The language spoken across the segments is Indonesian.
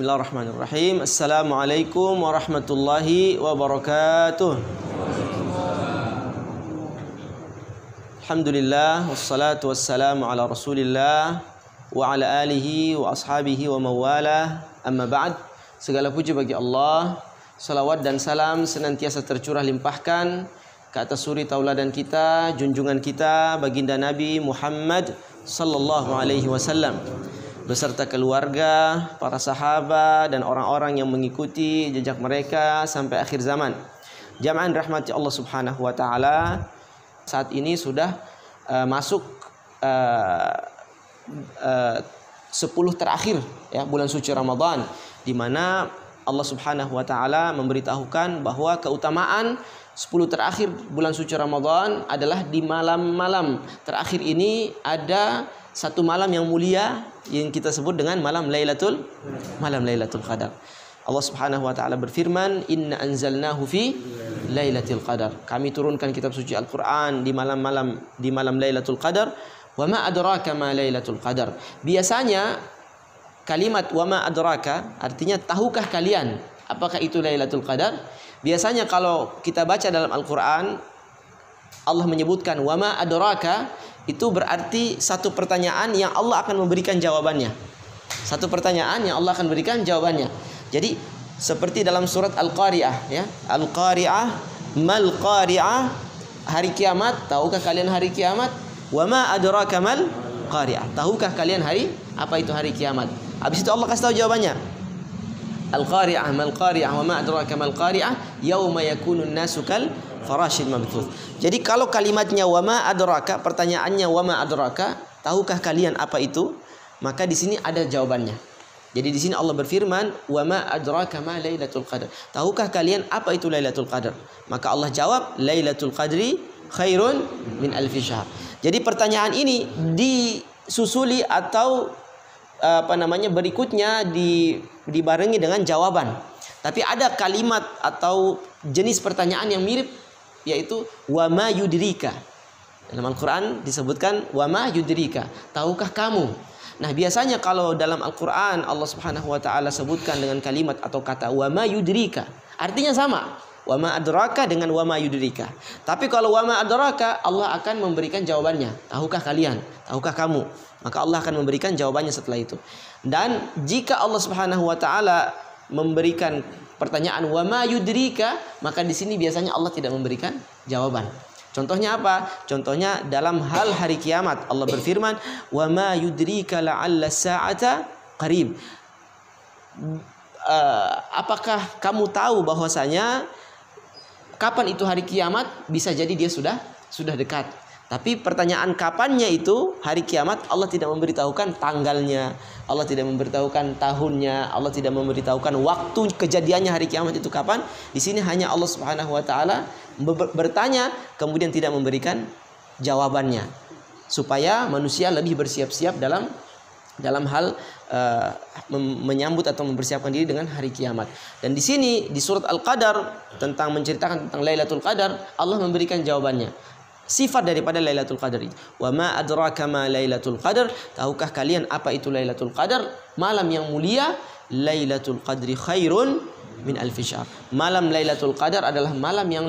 Bismillahirrahmanirrahim. Assalamualaikum warahmatullahi wabarakatuh. Alhamdulillah, wassalatu wassalamu ala rasulillah wa ala alihi wa ashabihi wa mawalah. Amma ba'd. Segala puji bagi Allah, salawat dan salam senantiasa tercurah limpahkan ke atas suri tauladan kita, junjungan kita, baginda Nabi Muhammad sallallahu alaihi wasallam, beserta keluarga, para sahabat dan orang-orang yang mengikuti jejak mereka sampai akhir zaman. Jamaah rahmati Allah Subhanahu wa taala, saat ini sudah masuk 10 terakhir ya bulan suci Ramadan, di mana Allah Subhanahu wa taala memberitahukan bahwa keutamaan 10 terakhir bulan suci Ramadan adalah di malam-malam terakhir ini ada satu malam yang mulia yang kita sebut dengan malam Lailatul Qadar. Allah Subhanahu wa taala berfirman, "Inna anzalnahu fi Lailatul Qadar." Kami turunkan kitab suci Al-Qur'an di malam Lailatul Qadar. Wa ma adraka ma Lailatul Qadar. Biasanya kalimat wa ma adraka artinya tahukah kalian apakah itu Lailatul Qadar? Biasanya kalau kita baca dalam Al-Qur'an Allah menyebutkan wa ma adraka, itu berarti satu pertanyaan yang Allah akan memberikan jawabannya. Satu pertanyaan yang Allah akan berikan jawabannya. Jadi seperti dalam surat Al-Qari'ah ya. Al-Qari'ah mal qari'ah, hari kiamat, tahukah kalian hari kiamat? Wa ma adraka mal qari'ah, tahukah kalian apa itu hari kiamat? Habis itu Allah kasih tahu jawabannya. Al-Qari'ah mal qari'ah wa ma adraka mal qari'ah yauma yakunun nasu kal farashil mabthuth. Jadi kalau kalimatnya wa ma adraka, pertanyaannya wa ma adraka, tahukah kalian apa itu? Maka di sini ada jawabannya. Jadi di sini Allah berfirman, wa ma adraka ma Lailatul Qadar. Tahukah kalian apa itu Lailatul Qadar? Maka Allah jawab, Lailatul Qadri khairun min alfi syahr. Jadi pertanyaan ini disusuli atau berikutnya dibarengi dengan jawaban. Tapi ada kalimat atau jenis pertanyaan yang mirip, yaitu wa ma yudrika. Dalam Al-Quran disebutkan wa ma yudrika, tahukah kamu? Nah biasanya kalau dalam Al-Quran Allah Subhanahu wa ta'ala sebutkan dengan kalimat atau kata wa ma yudrika, artinya sama, wa ma adraka dengan wa ma yudrika. Tapi kalau wa ma adraka, Allah akan memberikan jawabannya, tahukah kalian, tahukah kamu? Maka Allah akan memberikan jawabannya setelah itu. Dan jika Allah Subhanahu wa ta'ala memberikan pertanyaan wa ma yudrika, maka di sini biasanya Allah tidak memberikan jawaban. Contohnya apa? Contohnya dalam hal hari kiamat, Allah berfirman, wa ma yudrika la'alla sa'ata qarib. Apakah kamu tahu bahwasanya kapan itu hari kiamat? Bisa jadi dia sudah dekat. Tapi pertanyaan kapannya itu hari kiamat, Allah tidak memberitahukan tanggalnya, Allah tidak memberitahukan tahunnya, Allah tidak memberitahukan waktu kejadiannya hari kiamat itu kapan. Di sini hanya Allah Subhanahu wa taala bertanya kemudian tidak memberikan jawabannya, supaya manusia lebih bersiap-siap dalam hal menyambut atau mempersiapkan diri dengan hari kiamat. Dan di sini di surat Al-Qadar tentang menceritakan tentang Lailatul Qadar, Allah memberikan jawabannya. Sifat daripada Lailatul Qadar itu, wa ma adraka ma Lailatul Qadar, tahukah kalian apa itu Lailatul Qadar? Malam yang mulia, Lailatul Qadri khairun min alfi syahr. Malam Lailatul Qadar adalah malam yang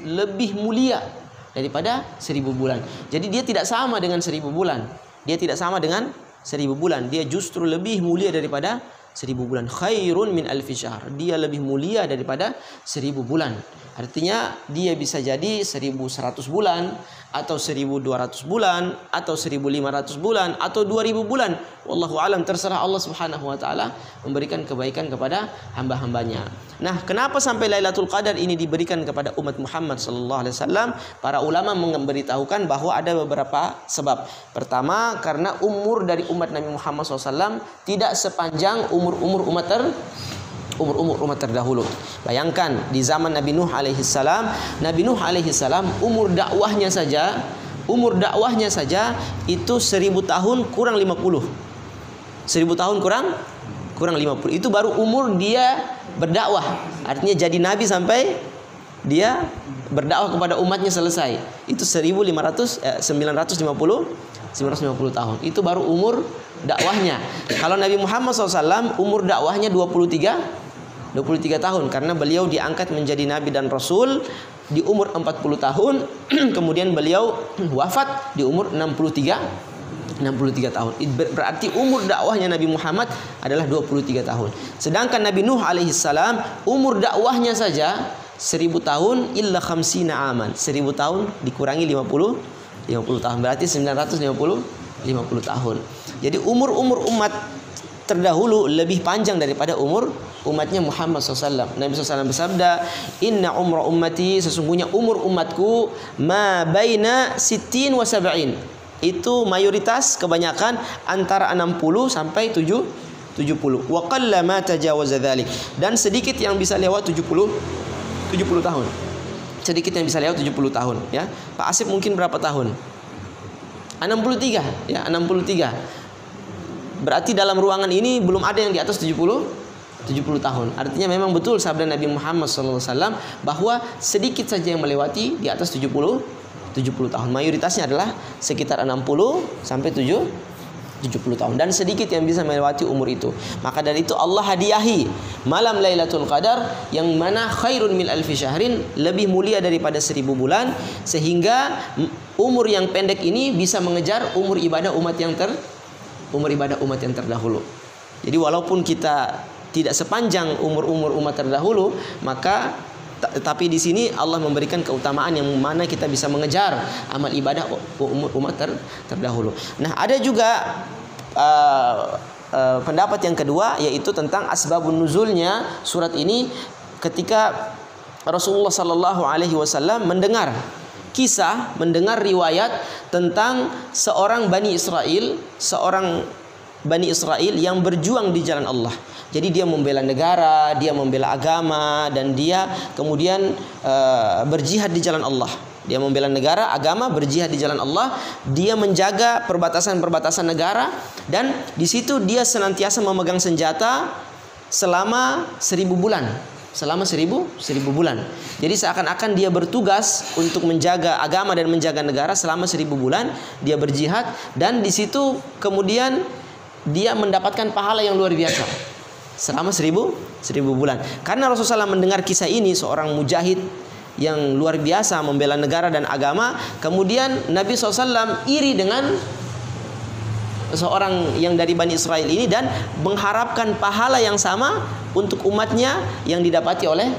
lebih mulia daripada 1000 bulan. Jadi dia tidak sama dengan 1000 bulan. Dia tidak sama dengan 1000 bulan. Dia justru lebih mulia daripada 1000 bulan. Khairun min alfi syahr. Dia lebih mulia daripada 1000 bulan. Artinya dia bisa jadi 1100 bulan, atau 1200 bulan, atau 1500 bulan, atau 2000 bulan. Wallahu alam, terserah Allah Subhanahu wa taala memberikan kebaikan kepada hamba-hambanya. Nah, kenapa sampai Lailatul Qadar ini diberikan kepada umat Muhammad sallallahu alaihi wasallam? Para ulama memberitahukan bahwa ada beberapa sebab. Pertama, karena umur dari umat Nabi Muhammad SAW tidak sepanjang umur umat terdahulu. Bayangkan di zaman Nabi Nuh alaihi salam, umur dakwahnya saja itu 1000 tahun kurang 50. 1000 tahun kurang 50. Itu baru umur dia berdakwah. Artinya jadi nabi sampai dia berdakwah kepada umatnya selesai. Itu 950 tahun. Itu baru umur dakwahnya. Kalau Nabi Muhammad SAW umur dakwahnya 23 tahun, karena beliau diangkat menjadi nabi dan rasul di umur 40 tahun. Kemudian beliau wafat di umur 63 tahun. Berarti umur dakwahnya Nabi Muhammad adalah 23 tahun. Sedangkan Nabi Nuh alaihissalam umur dakwahnya saja 1000 tahun illa khamsina aman. 1000 tahun dikurangi 50 tahun. Berarti 950 tahun. Jadi umur umat terdahulu lebih panjang daripada umur umatnya Muhammad SAW. Nabi SAW bersabda, Inna umra ummati, sesungguhnya umur umatku ma baina sittin wa sab'in. Itu mayoritas kebanyakan antara 60 sampai 70. Wa qalla ma tajawaza dzalik. Dan sedikit yang bisa lewat 70 tahun. Sedikit yang bisa lewat 70 tahun, ya. Pak Asif mungkin berapa tahun? 63, ya, 63. Berarti dalam ruangan ini belum ada yang di atas 70 tahun. Artinya memang betul sabda Nabi Muhammad SAW bahwa sedikit saja yang melewati di atas 70 tahun. Mayoritasnya adalah sekitar 60 sampai 70 tahun, dan sedikit yang bisa melewati umur itu. Maka dari itu Allah hadiahi malam Lailatul Qadar yang mana khairun min alfi syahrin, lebih mulia daripada 1000 bulan, sehingga umur yang pendek ini bisa mengejar umur ibadah umat yang terdahulu. Jadi walaupun kita tidak sepanjang umur umat terdahulu, maka tapi di sini Allah memberikan keutamaan yang mana kita bisa mengejar amal ibadah umat terdahulu. Nah, ada juga pendapat yang kedua, yaitu tentang asbabun nuzulnya surat ini. Ketika Rasulullah Sallallahu Alaihi Wasallam mendengar riwayat tentang seorang Bani Israel yang berjuang di jalan Allah. Jadi dia membela negara, dia membela agama, dan dia kemudian berjihad di jalan Allah. Dia membela negara, agama, berjihad di jalan Allah. Dia menjaga perbatasan negara, dan di situ dia senantiasa memegang senjata selama 1000 bulan. Selama 1000 bulan. Jadi seakan-akan dia bertugas untuk menjaga agama dan menjaga negara selama 1000 bulan. Dia berjihad, dan di situ kemudian dia mendapatkan pahala yang luar biasa selama 1000 bulan. Karena Rasulullah SAW mendengar kisah ini, seorang mujahid yang luar biasa membela negara dan agama. Kemudian Nabi SAW iri dengan seorang yang dari Bani Israel ini dan mengharapkan pahala yang sama untuk umatnya yang didapati oleh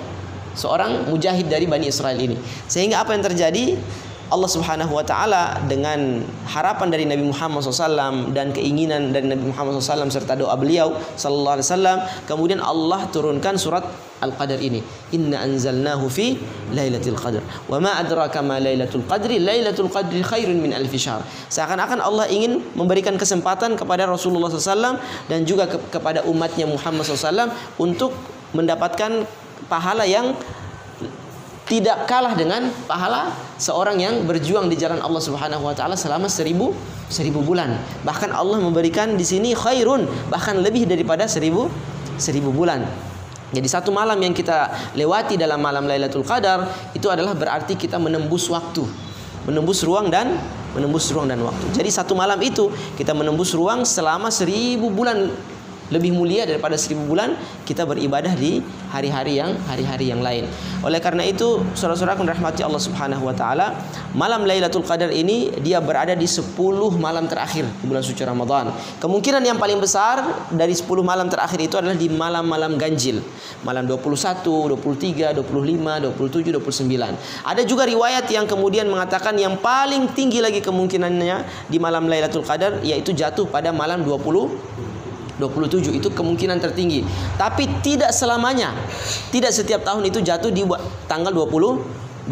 seorang mujahid dari Bani Israel ini. Sehingga apa yang terjadi? Allah Subhanahu wa taala dengan harapan dari Nabi Muhammad SAW dan keinginan dari Nabi Muhammad SAW serta doa beliau sallallahu alaihi wasallam, kemudian Allah turunkan surat Al-Qadar ini. Inna anzalnahu fi lailatul qadr. Wa ma adraka ma lailatul qadri? Lailatul qadri khairun min alfi syahr. Seakan-akan Allah ingin memberikan kesempatan kepada Rasulullah SAW dan juga kepada umatnya Muhammad SAW untuk mendapatkan pahala yang tidak kalah dengan pahala seorang yang berjuang di jalan Allah Subhanahu wa taala selama 1000 bulan. Bahkan Allah memberikan di sini khairun, bahkan lebih daripada 1000 bulan. Jadi satu malam yang kita lewati dalam malam Lailatul Qadar itu adalah berarti kita menembus waktu, menembus ruang dan waktu. Jadi satu malam itu kita menembus ruang selama 1000 bulan. Lebih mulia daripada 1000 bulan kita beribadah di hari-hari yang lain. Oleh karena itu, saudara-saudaraku rahmati Allah Subhanahu wa taala, malam Lailatul Qadar ini dia berada di 10 malam terakhir di bulan suci Ramadan. Kemungkinan yang paling besar dari 10 malam terakhir itu adalah di malam-malam ganjil. Malam 21, 23, 25, 27, 29. Ada juga riwayat yang kemudian mengatakan yang paling tinggi lagi kemungkinannya di malam Lailatul Qadar yaitu jatuh pada malam 27, itu kemungkinan tertinggi. Tapi tidak selamanya, tidak setiap tahun itu jatuh di tanggal 27.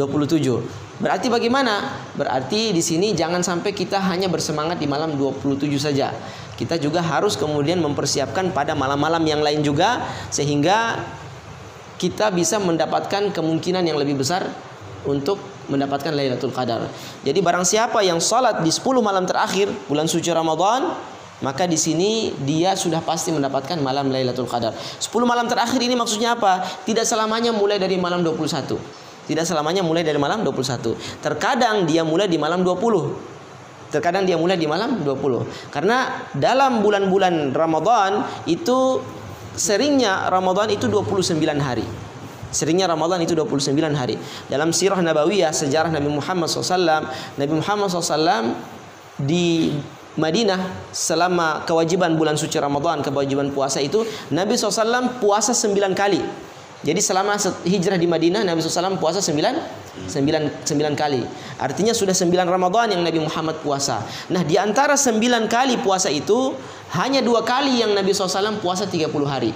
Berarti bagaimana? Berarti di sini jangan sampai kita hanya bersemangat di malam 27 saja. Kita juga harus kemudian mempersiapkan pada malam-malam yang lain juga, sehingga kita bisa mendapatkan kemungkinan yang lebih besar untuk mendapatkan Lailatul Qadar. Jadi barang siapa yang salat di 10 malam terakhir bulan suci Ramadan, maka di sini dia sudah pasti mendapatkan malam Lailatul Qadar. 10 malam terakhir ini maksudnya apa? Tidak selamanya mulai dari malam 21. Tidak selamanya mulai dari malam 21. Terkadang dia mulai di malam 20. Terkadang dia mulai di malam 20. Karena dalam bulan-bulan Ramadan itu seringnya Ramadan itu 29 hari. Seringnya Ramadan itu 29 hari. Dalam sirah Nabawiyah, sejarah Nabi Muhammad SAW, Nabi Muhammad SAW di Madinah selama kewajiban bulan suci Ramadan, kewajiban puasa itu, Nabi SAW puasa 9 kali. Jadi selama hijrah di Madinah, Nabi SAW puasa 9 kali. Artinya sudah 9 Ramadan yang Nabi Muhammad puasa. Nah, di antara 9 kali puasa itu, hanya 2 kali yang Nabi SAW puasa 30 hari.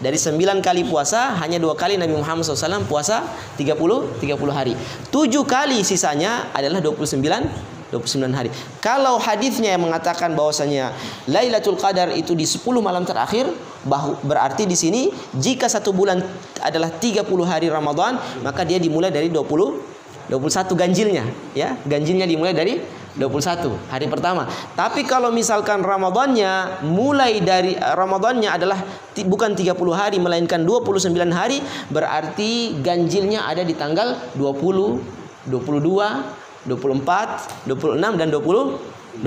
Dari 9 kali puasa, hanya 2 kali Nabi Muhammad SAW puasa 30 hari. 7 kali sisanya adalah 29 hari. Kalau hadisnya yang mengatakan bahwasanya Lailatul Qadar itu di 10 malam terakhir, berarti di sini jika 1 bulan adalah 30 hari Ramadan, maka dia dimulai dari 21 ganjilnya, ya. Ganjilnya dimulai dari 21 hari pertama. Tapi kalau misalkan Ramadannya adalah bukan 30 hari melainkan 29 hari, berarti ganjilnya ada di tanggal 20, 22, 24, 26 dan 28.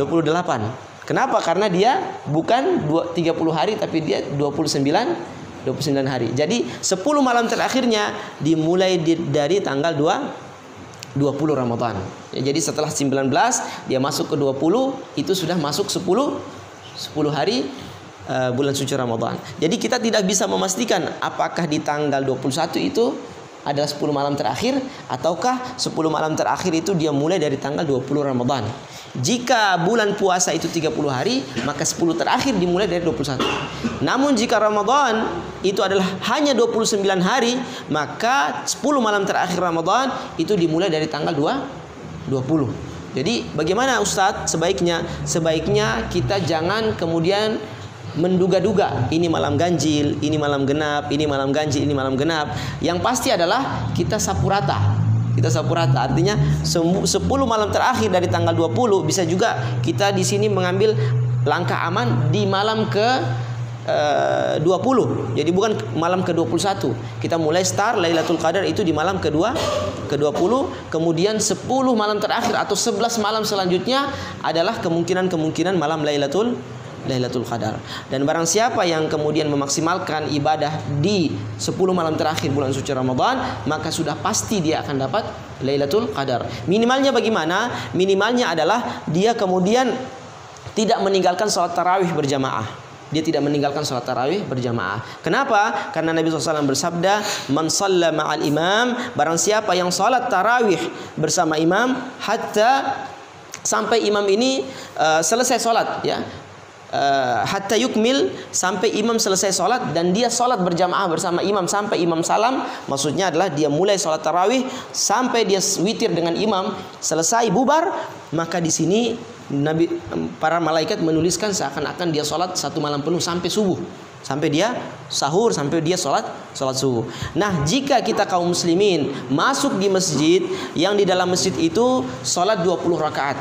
Kenapa? Karena dia bukan 30 hari tapi dia 29 hari. Jadi 10 malam terakhirnya dimulai dari tanggal 20 Ramadan. Ya, jadi setelah 19 dia masuk ke 20, itu sudah masuk 10 hari bulan suci Ramadan. Jadi kita tidak bisa memastikan apakah di tanggal 21 itu adalah 10 malam terakhir, ataukah 10 malam terakhir itu dia mulai dari tanggal 20 Ramadan. Jika bulan puasa itu 30 hari, maka 10 terakhir dimulai dari 21. Namun jika Ramadan itu adalah hanya 29 hari, maka 10 malam terakhir Ramadan itu dimulai dari tanggal 20. Jadi bagaimana Ustadz? Sebaiknya kita jangan kemudian menduga-duga ini malam ganjil, ini malam genap, ini malam ganjil, ini malam genap. Yang pasti adalah kita sapu rata. Kita sapu rata, artinya 10 malam terakhir dari tanggal 20 bisa juga kita di sini mengambil langkah aman di malam ke 20. Jadi bukan malam ke-21. Kita mulai start Lailatul Qadar itu di malam ke-20, kemudian 10 malam terakhir atau 11 malam selanjutnya adalah kemungkinan malam Lailatul Qadar. Dan barang siapa yang kemudian memaksimalkan ibadah di 10 malam terakhir bulan suci Ramadan, maka sudah pasti dia akan dapat Lailatul Qadar. Minimalnya bagaimana? Minimalnya adalah dia kemudian tidak meninggalkan sholat tarawih berjamaah. Dia tidak meninggalkan sholat tarawih berjamaah. Kenapa? Karena Nabi SAW bersabda, "Man shalla ma'al imam", barang siapa yang sholat tarawih bersama imam hatta sampai imam ini selesai sholat, ya. Hatta yukmil, sampai imam selesai sholat dan dia sholat berjamaah bersama imam sampai imam salam. Maksudnya adalah dia mulai sholat tarawih sampai dia witir dengan imam selesai bubar, maka di sini para malaikat menuliskan seakan-akan dia sholat 1 malam penuh sampai subuh, sampai dia sahur, sampai dia sholat subuh. Nah, jika kita kaum muslimin masuk di masjid yang di dalam masjid itu sholat 20 rakaat,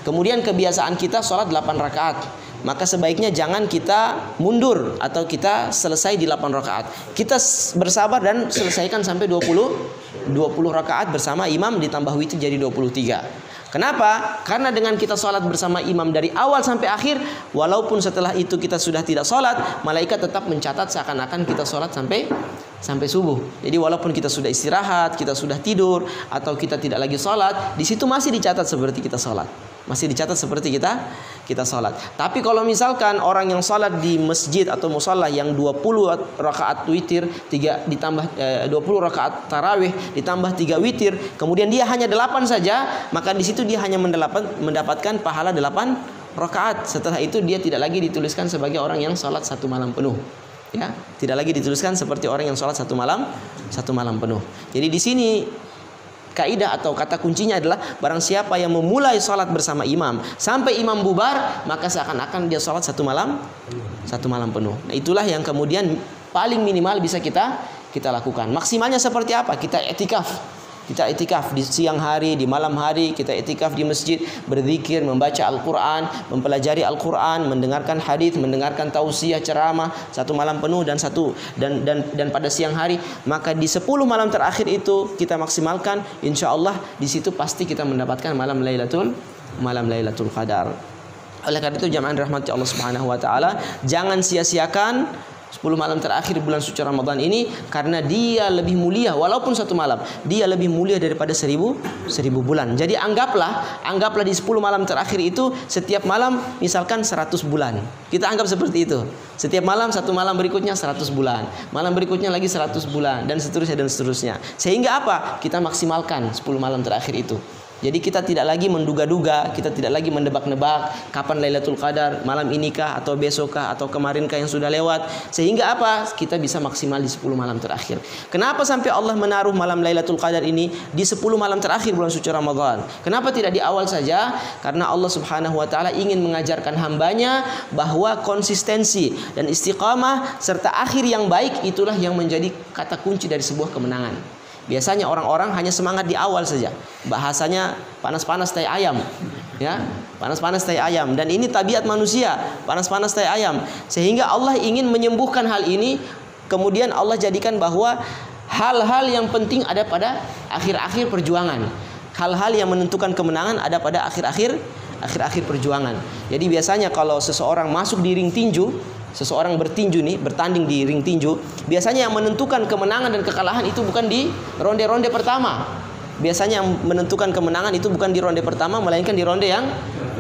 kemudian kebiasaan kita sholat 8 rakaat, maka sebaiknya jangan kita mundur atau kita selesai di 8 rakaat. Kita bersabar dan selesaikan sampai 20 rakaat bersama imam ditambah witir jadi 23. Kenapa? Karena dengan kita sholat bersama imam dari awal sampai akhir, walaupun setelah itu kita sudah tidak sholat, malaikat tetap mencatat seakan-akan kita sholat sampai subuh. Jadi walaupun kita sudah istirahat, kita sudah tidur, atau kita tidak lagi sholat, di situ masih dicatat seperti kita sholat. Masih dicatat seperti kita sholat. Tapi kalau misalkan orang yang sholat di masjid atau musholla yang 20 rakaat witir, 3 ditambah 20 rakaat tarawih ditambah 3 witir, kemudian dia hanya 8 saja, maka di situ dia hanya mendapatkan pahala 8 rakaat. Setelah itu dia tidak lagi dituliskan sebagai orang yang sholat 1 malam penuh. Ya, tidak lagi dituliskan seperti orang yang sholat 1 malam penuh. Jadi di sini kaidah atau kata kuncinya adalah barang siapa yang memulai sholat bersama imam sampai imam bubar, maka seakan-akan dia sholat 1 malam penuh. Nah, itulah yang kemudian paling minimal bisa kita lakukan. Maksimalnya seperti apa? Kita i'tikaf. Kita itikaf di siang hari, di malam hari, kita itikaf di masjid, berzikir, membaca Al-Quran, mempelajari Al-Quran, mendengarkan hadis, mendengarkan tausiah, ceramah satu malam penuh dan pada siang hari. Maka di 10 malam terakhir itu kita maksimalkan, insya Allah di situ pasti kita mendapatkan malam Lailatul Qadar. Oleh karena itu jamaah rahmati Allah Subhanahu wa taala, jangan sia-siakan 10 malam terakhir bulan suci Ramadan ini, karena dia lebih mulia. Walaupun satu malam, dia lebih mulia daripada 1000 bulan. Jadi anggaplah di 10 malam terakhir itu setiap malam misalkan 100 bulan. Kita anggap seperti itu. Setiap malam, satu malam berikutnya 100 bulan, malam berikutnya lagi 100 bulan, dan seterusnya. Sehingga apa? Kita maksimalkan 10 malam terakhir itu. Jadi kita tidak lagi menduga-duga, kita tidak lagi mendebak-nebak kapan Lailatul Qadar, malam inikah atau besokkah atau kemarinkah yang sudah lewat. Sehingga apa? Kita bisa maksimal di 10 malam terakhir. Kenapa sampai Allah menaruh malam Lailatul Qadar ini di 10 malam terakhir bulan suci Ramadan? Kenapa tidak di awal saja? Karena Allah Subhanahu wa taala ingin mengajarkan hambanya bahwa konsistensi dan istiqamah serta akhir yang baik itulah yang menjadi kata kunci dari sebuah kemenangan. Biasanya orang-orang hanya semangat di awal saja. Bahasanya panas-panas tai ayam. Ya, panas-panas tai ayam, dan ini tabiat manusia, panas-panas tai ayam. Sehingga Allah ingin menyembuhkan hal ini. Kemudian Allah jadikan bahwa hal-hal yang penting ada pada akhir-akhir perjuangan. Hal-hal yang menentukan kemenangan ada pada akhir-akhir perjuangan. Jadi biasanya kalau seseorang masuk di ring tinju, seseorang bertanding di ring tinju, biasanya yang menentukan kemenangan dan kekalahan itu bukan di ronde-ronde pertama. Biasanya yang menentukan kemenangan itu bukan di ronde pertama, melainkan di ronde yang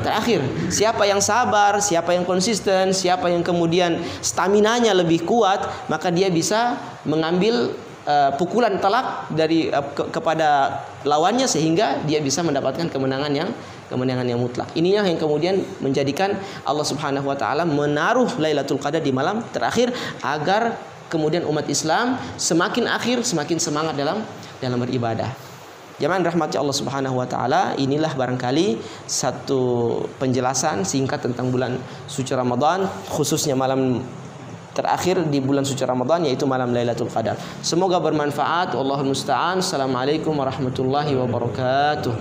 terakhir. Siapa yang sabar, siapa yang konsisten, siapa yang kemudian staminanya lebih kuat, maka dia bisa mengambil pukulan telak dari kepada lawannya, sehingga dia bisa mendapatkan kemenangan yang mutlak. Inilah yang kemudian menjadikan Allah Subhanahu wa taala menaruh Lailatul Qadar di malam terakhir, agar kemudian umat Islam semakin akhir semakin semangat dalam beribadah. Jamaah rahmati Allah Subhanahu wa taala, inilah barangkali satu penjelasan singkat tentang bulan suci Ramadan, khususnya malam terakhir di bulan suci Ramadan, yaitu malam Lailatul Qadar. Semoga bermanfaat. Wallahul musta'an. Assalamualaikum warahmatullahi wabarakatuh.